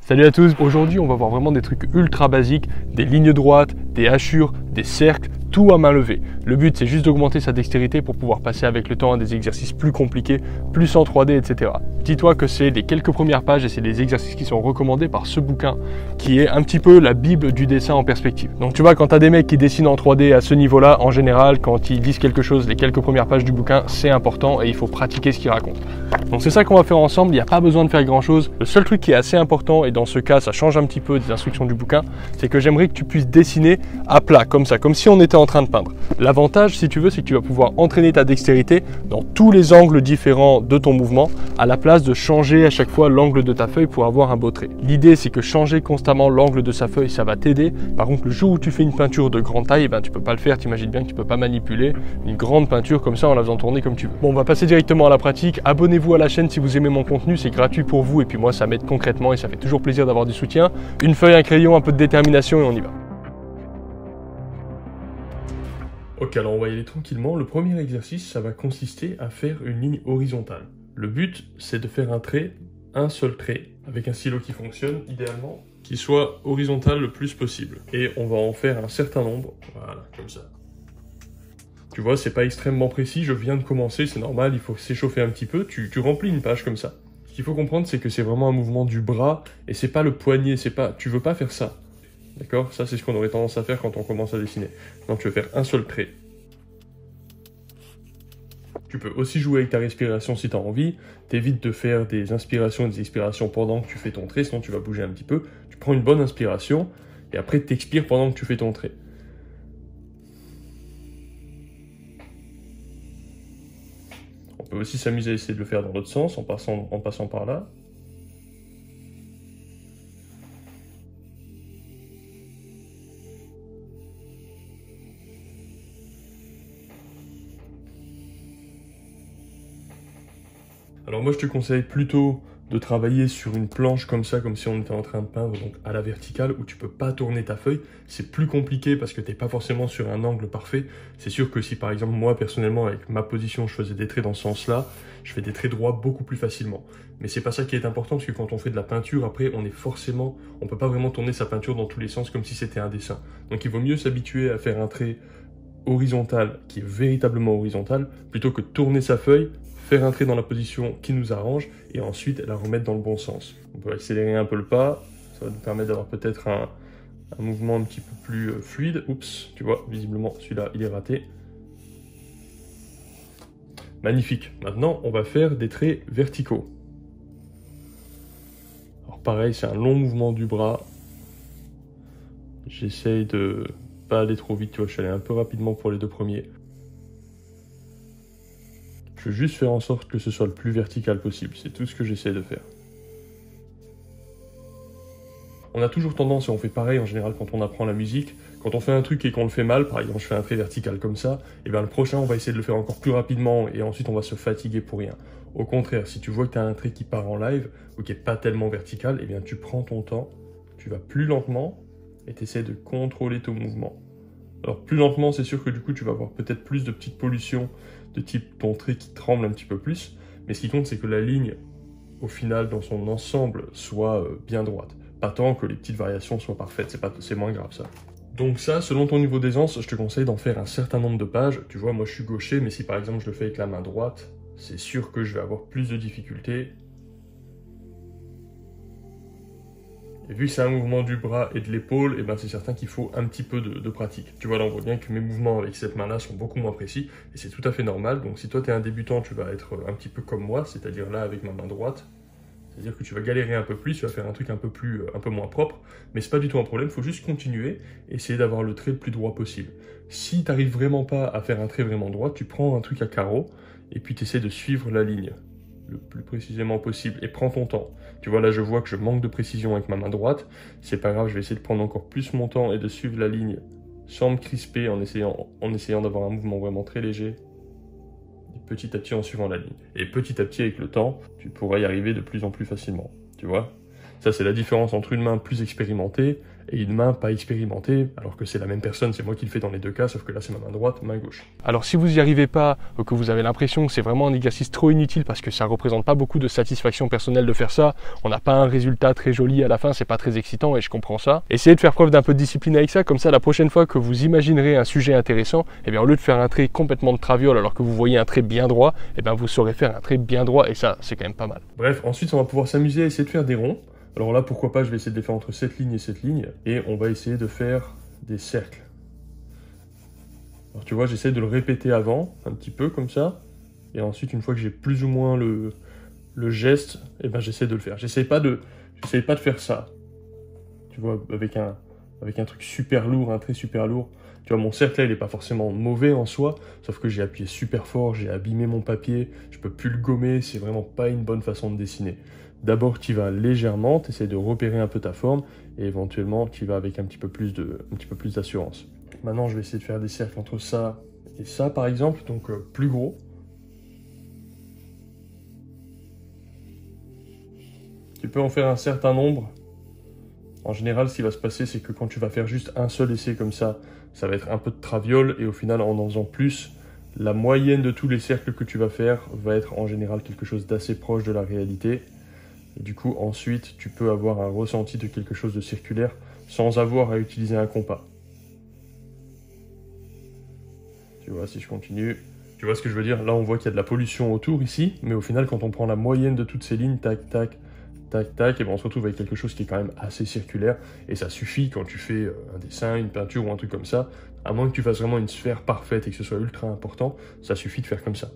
Salut à tous, aujourd'hui on va voir vraiment des trucs ultra basiques, des lignes droites, des hachures, des cercles, tout à main levée. Le but c'est juste d'augmenter sa dextérité pour pouvoir passer avec le temps à des exercices plus compliqués, plus en 3D, etc. Dis-toi que c'est les quelques premières pages et c'est les exercices qui sont recommandés par ce bouquin qui est un petit peu la bible du dessin en perspective. Donc tu vois, quand tu as des mecs qui dessinent en 3D à ce niveau-là, en général, quand ils lisent quelque chose, les quelques premières pages du bouquin, c'est important et il faut pratiquer ce qu'ils racontent. Donc c'est ça qu'on va faire ensemble, il n'y a pas besoin de faire grand-chose. Le seul truc qui est assez important, et dans ce cas ça change un petit peu des instructions du bouquin, c'est que j'aimerais que tu puisses dessiner à plat, comme ça, comme si on était en train de peindre. L'avantage, si tu veux, c'est que tu vas pouvoir entraîner ta dextérité dans tous les angles différents de ton mouvement, à la place de changer à chaque fois l'angle de ta feuille pour avoir un beau trait. L'idée, c'est que changer constamment l'angle de sa feuille, ça va t'aider. Par contre, le jour où tu fais une peinture de grande taille, tu peux pas le faire, t'imagines bien que tu peux pas manipuler une grande peinture comme ça en la faisant tourner comme tu veux. Bon, on va passer directement à la pratique. Abonnez-vous à la chaîne si vous aimez mon contenu, c'est gratuit pour vous et puis moi ça m'aide concrètement et ça fait toujours plaisir d'avoir du soutien. Une feuille, un crayon, un peu de détermination et on y va. Ok, alors on va y aller tranquillement. Le premier exercice, ça va consister à faire une ligne horizontale. Le but, c'est de faire un trait, un seul trait, avec un stylo qui fonctionne, idéalement, qui soit horizontal le plus possible. Et on va en faire un certain nombre, voilà, comme ça. Tu vois, c'est pas extrêmement précis, je viens de commencer, c'est normal, il faut s'échauffer un petit peu, tu remplis une page comme ça. Ce qu'il faut comprendre, c'est que c'est vraiment un mouvement du bras, et c'est pas le poignet, tu veux pas faire ça. D'accord? Ça, c'est ce qu'on aurait tendance à faire quand on commence à dessiner. Donc, tu veux faire un seul trait. Tu peux aussi jouer avec ta respiration si tu as envie. T'évites de faire des inspirations et des expirations pendant que tu fais ton trait, sinon tu vas bouger un petit peu. Tu prends une bonne inspiration, et après, t'expires pendant que tu fais ton trait. On peut aussi s'amuser à essayer de le faire dans l'autre sens, en passant par là. Alors moi je te conseille plutôt de travailler sur une planche comme ça, comme si on était en train de peindre, donc à la verticale, où tu peux pas tourner ta feuille. C'est plus compliqué parce que t'es pas forcément sur un angle parfait. C'est sûr que si par exemple moi personnellement avec ma position je faisais des traits dans ce sens-là, je fais des traits droits beaucoup plus facilement. Mais c'est pas ça qui est important parce que quand on fait de la peinture, après on peut pas vraiment tourner sa peinture dans tous les sens comme si c'était un dessin. Donc il vaut mieux s'habituer à faire un trait horizontal qui est véritablement horizontal plutôt que de tourner sa feuille, faire un trait dans la position qui nous arrange et ensuite la remettre dans le bon sens. On peut accélérer un peu le pas, ça va nous permettre d'avoir peut-être un mouvement un petit peu plus fluide. Oups, tu vois, visiblement celui-là il est raté. Magnifique. Maintenant on va faire des traits verticaux. Alors pareil, c'est un long mouvement du bras. J'essaye de pas aller trop vite, tu vois, je suis allé un peu rapidement pour les deux premiers. Je veux juste faire en sorte que ce soit le plus vertical possible, c'est tout ce que j'essaie de faire. On a toujours tendance, et on fait pareil en général quand on apprend la musique, quand on fait un truc et qu'on le fait mal, par exemple je fais un trait vertical comme ça, et bien le prochain on va essayer de le faire encore plus rapidement et ensuite on va se fatiguer pour rien. Au contraire, si tu vois que tu as un trait qui part en live ou qui n'est pas tellement vertical, et bien tu prends ton temps, tu vas plus lentement et tu essaies de contrôler ton mouvement. Alors plus lentement, c'est sûr que du coup tu vas avoir peut-être plus de petites pollutions de type ton trait qui tremble un petit peu plus, mais ce qui compte c'est que la ligne, au final, dans son ensemble, soit bien droite. Pas tant que les petites variations soient parfaites, c'est moins grave ça. Donc ça, selon ton niveau d'aisance, je te conseille d'en faire un certain nombre de pages. Tu vois, moi je suis gaucher, mais si par exemple je le fais avec la main droite, c'est sûr que je vais avoir plus de difficultés. Et vu que c'est un mouvement du bras et de l'épaule, c'est certain qu'il faut un petit peu de pratique. Tu vois, là on voit bien que mes mouvements avec cette main-là sont beaucoup moins précis, et c'est tout à fait normal. Donc si toi tu es un débutant, tu vas être un petit peu comme moi, c'est-à-dire là avec ma main droite. C'est-à-dire que tu vas galérer un peu plus, tu vas faire un truc un peu moins propre, mais c'est pas du tout un problème, il faut juste continuer, essayer d'avoir le trait le plus droit possible. Si tu n'arrives vraiment pas à faire un trait vraiment droit, tu prends un truc à carreau, et puis tu essaies de suivre la ligne le plus précisément possible, et prends ton temps. Tu vois, là je vois que je manque de précision avec ma main droite, c'est pas grave, je vais essayer de prendre encore plus mon temps et de suivre la ligne sans me crisper, en essayant d'avoir un mouvement vraiment très léger, et petit à petit en suivant la ligne. Et petit à petit avec le temps, tu pourras y arriver de plus en plus facilement, tu vois. Ça c'est la différence entre une main plus expérimentée et une main pas expérimentée, alors que c'est la même personne, c'est moi qui le fais dans les deux cas, sauf que là c'est ma main droite, main gauche. Alors si vous n'y arrivez pas, ou que vous avez l'impression que c'est vraiment un exercice trop inutile parce que ça ne représente pas beaucoup de satisfaction personnelle de faire ça, on n'a pas un résultat très joli à la fin, c'est pas très excitant et je comprends ça. Essayez de faire preuve d'un peu de discipline avec ça, comme ça la prochaine fois que vous imaginerez un sujet intéressant, eh bien au lieu de faire un trait complètement de traviole alors que vous voyez un trait bien droit, eh bien vous saurez faire un trait bien droit et ça c'est quand même pas mal. Bref, ensuite on va pouvoir s'amuser à essayer de faire des ronds. Alors là pourquoi pas, je vais essayer de les faire entre cette ligne et cette ligne et on va essayer de faire des cercles. Alors tu vois, j'essaie de le répéter avant, un petit peu comme ça, et ensuite une fois que j'ai plus ou moins le geste, eh ben j'essaie de le faire. J'essaie pas de faire ça. Tu vois, avec un truc super lourd, un trait super lourd. Tu vois, mon cercle là, il n'est pas forcément mauvais en soi, sauf que j'ai appuyé super fort, j'ai abîmé mon papier, je peux plus le gommer, c'est vraiment pas une bonne façon de dessiner. D'abord, tu vas légèrement, tu essaies de repérer un peu ta forme, et éventuellement, tu vas avec un petit peu plus d'assurance. Maintenant, je vais essayer de faire des cercles entre ça et ça, par exemple, donc plus gros. Tu peux en faire un certain nombre. En général, ce qui va se passer, c'est que quand tu vas faire juste un seul essai comme ça va être un peu de traviole, et au final, en faisant plus, la moyenne de tous les cercles que tu vas faire va être en général quelque chose d'assez proche de la réalité. Et du coup, ensuite, tu peux avoir un ressenti de quelque chose de circulaire sans avoir à utiliser un compas. Tu vois, si je continue, tu vois ce que je veux dire? Là, on voit qu'il y a de la pollution autour ici, mais au final, quand on prend la moyenne de toutes ces lignes, tac, tac, tac, tac, et ben on se retrouve avec quelque chose qui est quand même assez circulaire, et ça suffit quand tu fais un dessin, une peinture ou un truc comme ça, à moins que tu fasses vraiment une sphère parfaite et que ce soit ultra important, ça suffit de faire comme ça.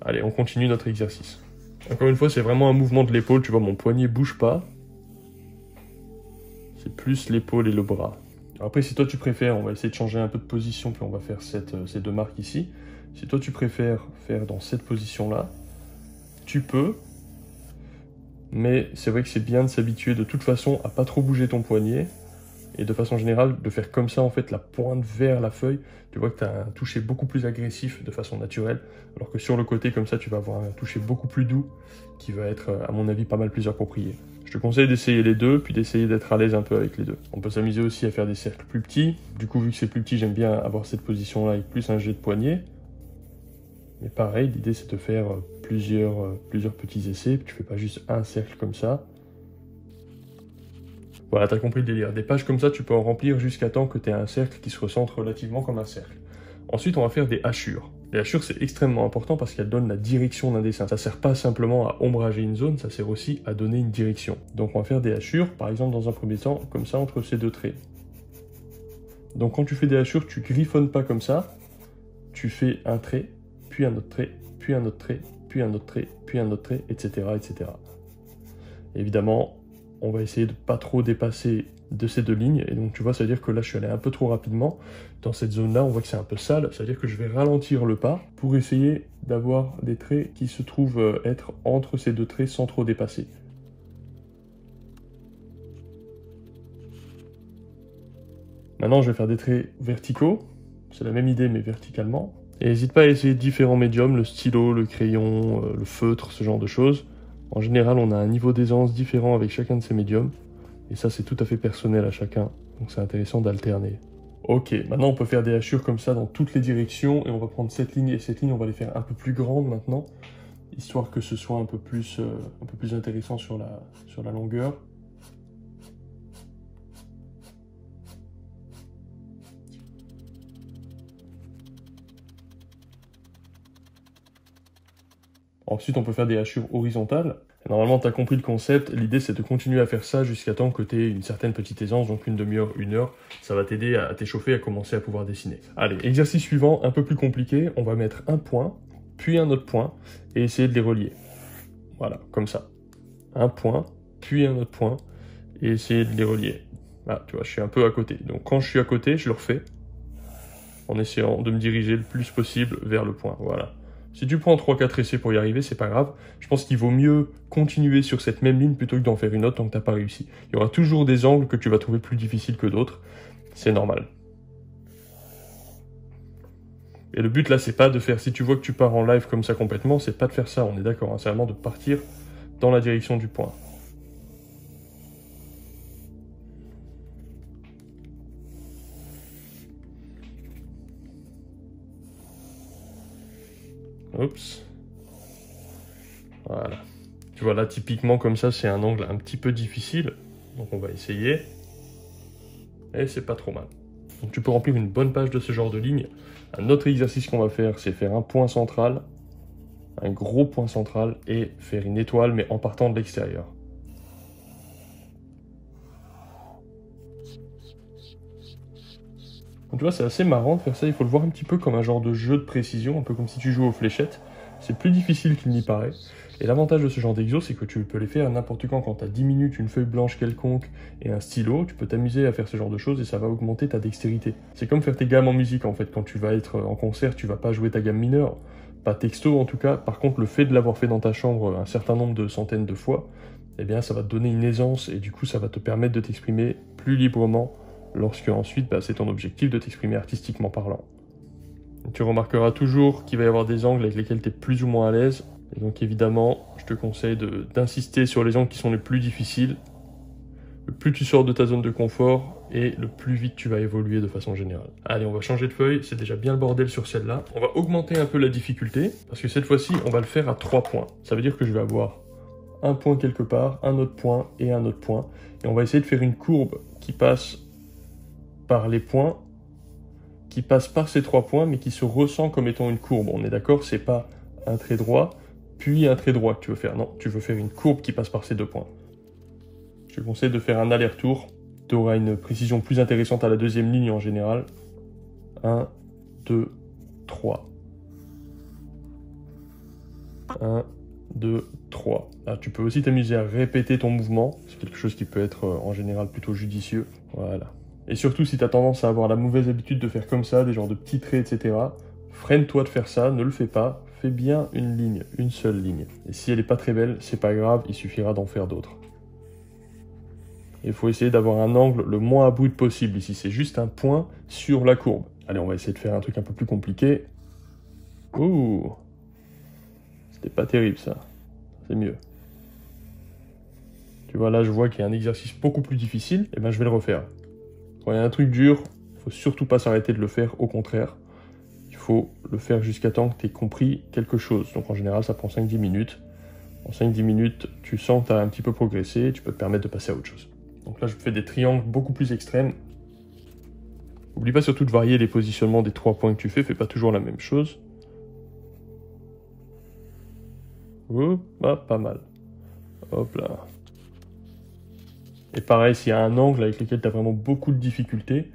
Allez, on continue notre exercice. Encore une fois, c'est vraiment un mouvement de l'épaule, tu vois, mon poignet bouge pas. C'est plus l'épaule et le bras. Après, si toi tu préfères, on va essayer de changer un peu de position, puis on va faire ces deux marques ici. Si toi tu préfères faire dans cette position-là, tu peux. Mais c'est vrai que c'est bien de s'habituer de toute façon à pas trop bouger ton poignet. Et de façon générale, de faire comme ça, en fait, la pointe vers la feuille, tu vois que tu as un toucher beaucoup plus agressif de façon naturelle. Alors que sur le côté, comme ça, tu vas avoir un toucher beaucoup plus doux, qui va être, à mon avis, pas mal plus approprié. Je te conseille d'essayer les deux, puis d'essayer d'être à l'aise un peu avec les deux. On peut s'amuser aussi à faire des cercles plus petits. Du coup, vu que c'est plus petit, j'aime bien avoir cette position-là avec plus un jet de poignet. Mais pareil, l'idée c'est de faire plusieurs petits essais, tu fais pas juste un cercle comme ça. Voilà, t'as compris le délire. Des pages comme ça, tu peux en remplir jusqu'à temps que tu aies un cercle qui se recentre relativement comme un cercle. Ensuite, on va faire des hachures. Les hachures, c'est extrêmement important parce qu'elles donnent la direction d'un dessin. Ça sert pas simplement à ombrager une zone, ça sert aussi à donner une direction. Donc on va faire des hachures, par exemple dans un premier temps, comme ça, entre ces deux traits. Donc quand tu fais des hachures, tu griffonnes pas comme ça, tu fais un trait, puis un autre trait, puis un autre trait, puis un autre trait, puis un autre trait, etc. etc. Évidemment, on va essayer de pas trop dépasser de ces deux lignes, et donc tu vois, ça veut dire que là je suis allé un peu trop rapidement. Dans cette zone-là, on voit que c'est un peu sale, ça veut dire que je vais ralentir le pas pour essayer d'avoir des traits qui se trouvent être entre ces deux traits sans trop dépasser. Maintenant, je vais faire des traits verticaux, c'est la même idée mais verticalement. Et n'hésite pas à essayer différents médiums, le stylo, le crayon, le feutre, ce genre de choses. En général, on a un niveau d'aisance différent avec chacun de ces médiums. Et ça, c'est tout à fait personnel à chacun. Donc c'est intéressant d'alterner. Ok, maintenant on peut faire des hachures comme ça dans toutes les directions. Et on va prendre cette ligne et cette ligne, on va les faire un peu plus grandes maintenant. Histoire que ce soit un peu plus intéressant sur la longueur. Ensuite, on peut faire des hachures horizontales. Normalement, tu as compris le concept. L'idée, c'est de continuer à faire ça jusqu'à temps que tu aies une certaine petite aisance, donc une demi-heure, une heure. Ça va t'aider à t'échauffer, à commencer à pouvoir dessiner. Allez, exercice suivant, un peu plus compliqué. On va mettre un point, puis un autre point, et essayer de les relier. Voilà, comme ça. Un point, puis un autre point, et essayer de les relier. Ah, tu vois, je suis un peu à côté. Donc quand je suis à côté, je le refais, en essayant de me diriger le plus possible vers le point. Voilà. Si tu prends 3-4 essais pour y arriver, c'est pas grave. Je pense qu'il vaut mieux continuer sur cette même ligne plutôt que d'en faire une autre tant que t'as pas réussi. Il y aura toujours des angles que tu vas trouver plus difficiles que d'autres. C'est normal. Et le but là, c'est pas de faire, si tu vois que tu pars en live comme ça complètement, c'est pas de faire ça, on est d'accord, hein, c'est vraiment de partir dans la direction du point. Oups. Voilà. Tu vois, là, typiquement, comme ça, c'est un angle un petit peu difficile. Donc, on va essayer. Et c'est pas trop mal. Donc, tu peux remplir une bonne page de ce genre de ligne. Un autre exercice qu'on va faire, c'est faire un point central, un gros point central, et faire une étoile, mais en partant de l'extérieur. Donc, tu vois, c'est assez marrant de faire ça. Il faut le voir un petit peu comme un genre de jeu de précision, un peu comme si tu jouais aux fléchettes. C'est plus difficile qu'il n'y paraît. Et l'avantage de ce genre d'exo, c'est que tu peux les faire n'importe quand tu as 10 minutes, une feuille blanche quelconque et un stylo. Tu peux t'amuser à faire ce genre de choses et ça va augmenter ta dextérité. C'est comme faire tes gammes en musique en fait. Quand tu vas être en concert, tu vas pas jouer ta gamme mineure. Pas texto en tout cas. Par contre, le fait de l'avoir fait dans ta chambre un certain nombre de centaines de fois, eh bien ça va te donner une aisance et du coup ça va te permettre de t'exprimer plus librement lorsque ensuite c'est ton objectif de t'exprimer artistiquement parlant. Tu remarqueras toujours qu'il va y avoir des angles avec lesquels tu es plus ou moins à l'aise. Et donc évidemment, je te conseille d'insister sur les angles qui sont les plus difficiles. Le plus tu sors de ta zone de confort et le plus vite tu vas évoluer de façon générale. Allez, on va changer de feuille, c'est déjà bien le bordel sur celle-là. On va augmenter un peu la difficulté, parce que cette fois-ci, on va le faire à 3 points. Ça veut dire que je vais avoir un point quelque part, un autre point et un autre point. Et on va essayer de faire une courbe qui passe par les points, qui passe par ces 3 points, mais qui se ressent comme étant une courbe. On est d'accord, c'est pas un trait droit, puis un trait droit que tu veux faire. Non, tu veux faire une courbe qui passe par ces 2 points. Je te conseille de faire un aller-retour. Tu auras une précision plus intéressante à la deuxième ligne en général. 1, 2, 3. 1, 2, 3. Là, tu peux aussi t'amuser à répéter ton mouvement. C'est quelque chose qui peut être en général plutôt judicieux. Voilà. Et surtout, si tu as tendance à avoir la mauvaise habitude de faire comme ça, des genres de petits traits, etc., freine-toi de faire ça, ne le fais pas. Fais bien une ligne, une seule ligne. Et si elle n'est pas très belle, c'est pas grave, il suffira d'en faire d'autres. Il faut essayer d'avoir un angle le moins abrupt possible. Ici, c'est juste un point sur la courbe. Allez, on va essayer de faire un truc un peu plus compliqué. Ouh, c'était pas terrible ça. C'est mieux. Tu vois, là, je vois qu'il y a un exercice beaucoup plus difficile. Et ben, je vais le refaire. Quand il y a un truc dur, il faut surtout pas s'arrêter de le faire. Au contraire, il faut le faire jusqu'à temps que tu aies compris quelque chose. Donc, en général, ça prend 5-10 minutes. En 5-10 minutes, tu sens que tu as un petit peu progressé. Tu peux te permettre de passer à autre chose. Donc là, je fais des triangles beaucoup plus extrêmes. N'oublie pas surtout de varier les positionnements des 3 points que tu fais. Fais pas toujours la même chose. Hop, ah, pas mal. Hop là. Et pareil, s'il y a un angle avec lequel tu as vraiment beaucoup de difficultés,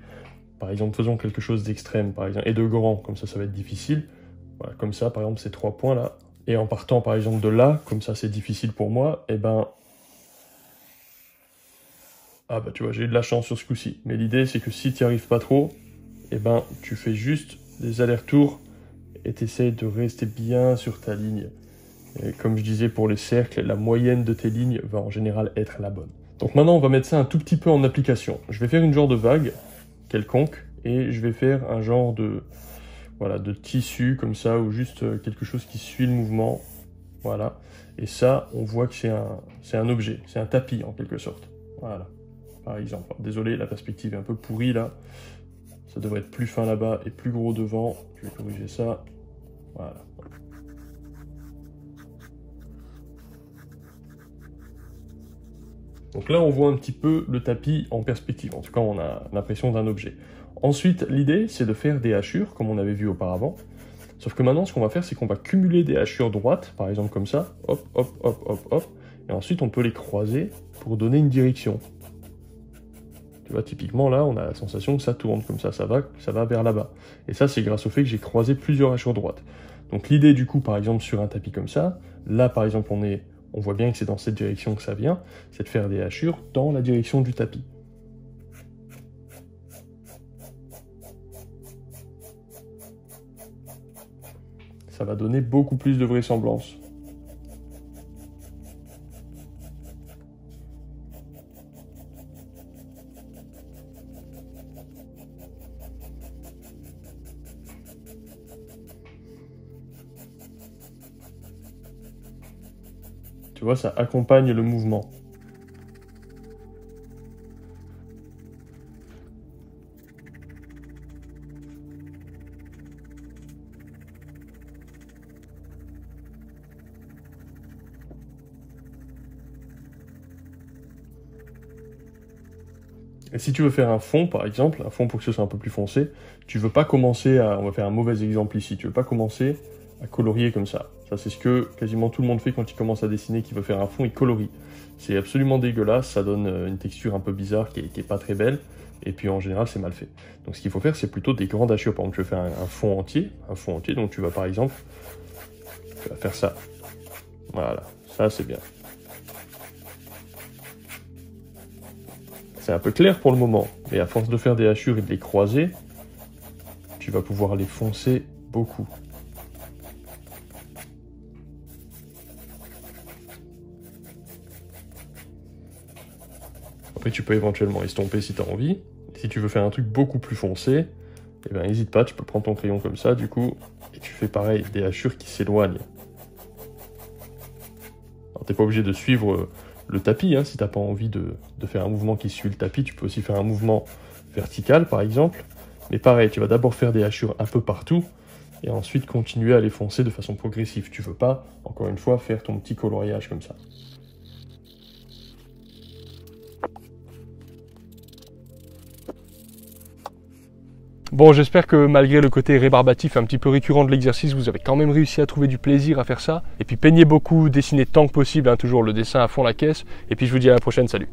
par exemple, faisons quelque chose d'extrême, par exemple, et de grand, comme ça va être difficile. Voilà, comme ça, par exemple, ces 3 points là. Et en partant, par exemple, de là, comme ça c'est difficile pour moi, et ben... Ah bah tu vois, j'ai eu de la chance sur ce coup-ci. Mais l'idée, c'est que si tu n'y arrives pas trop, et ben tu fais juste des allers-retours et tu essaies de rester bien sur ta ligne. Et comme je disais pour les cercles, la moyenne de tes lignes va en général être la bonne. Donc maintenant, on va mettre ça un tout petit peu en application. Je vais faire une genre de vague quelconque et je vais faire un genre de, voilà, de tissu comme ça ou juste quelque chose qui suit le mouvement. Voilà. Et ça, on voit que c'est un objet, c'est un tapis en quelque sorte. Voilà. Par exemple. Alors, désolé, la perspective est un peu pourrie là. Ça devrait être plus fin là-bas et plus gros devant. Je vais corriger ça. Voilà. Donc là, on voit un petit peu le tapis en perspective. En tout cas, on a l'impression d'un objet. Ensuite, l'idée, c'est de faire des hachures, comme on avait vu auparavant. Sauf que maintenant, ce qu'on va faire, c'est qu'on va cumuler des hachures droites, par exemple comme ça. Hop, hop, hop, hop, hop. Et ensuite, on peut les croiser pour donner une direction. Tu vois, typiquement, là, on a la sensation que ça tourne comme ça va vers là-bas. Et ça, c'est grâce au fait que j'ai croisé plusieurs hachures droites. Donc l'idée, du coup, par exemple, sur un tapis comme ça, là, par exemple, on voit bien que c'est dans cette direction que ça vient, c'est de faire des hachures dans la direction du tapis. Ça va donner beaucoup plus de vraisemblance. Tu vois, ça accompagne le mouvement. Et si tu veux faire un fond, par exemple, un fond pour que ce soit un peu plus foncé, tu veux pas commencer à, on va faire un mauvais exemple ici, tu veux pas commencer à colorier comme ça. Ça, c'est ce que quasiment tout le monde fait quand il commence à dessiner, qu'il veut faire un fond, il colorie. C'est absolument dégueulasse, ça donne une texture un peu bizarre qui est pas très belle, et puis en général, c'est mal fait. Donc ce qu'il faut faire, c'est plutôt des grandes hachures. Par exemple, tu veux faire un fond entier, donc tu vas par exemple, tu vas faire ça. Voilà, ça c'est bien. C'est un peu clair pour le moment, mais à force de faire des hachures et de les croiser, tu vas pouvoir les foncer beaucoup. Après, tu peux éventuellement estomper si tu as envie. Si tu veux faire un truc beaucoup plus foncé, eh ben, n'hésite pas, tu peux prendre ton crayon comme ça, du coup, et tu fais pareil, des hachures qui s'éloignent. Alors, t'es pas obligé de suivre le tapis, hein. Si t'as pas envie de faire un mouvement qui suit le tapis, tu peux aussi faire un mouvement vertical, par exemple. Mais pareil, tu vas d'abord faire des hachures un peu partout, et ensuite continuer à les foncer de façon progressive. Tu veux pas, encore une fois, faire ton petit coloriage comme ça. Bon, j'espère que malgré le côté rébarbatif un petit peu récurrent de l'exercice, vous avez quand même réussi à trouver du plaisir à faire ça. Et puis peignez beaucoup, dessinez tant que possible, hein, toujours le dessin à fond la caisse. Et puis je vous dis à la prochaine, salut.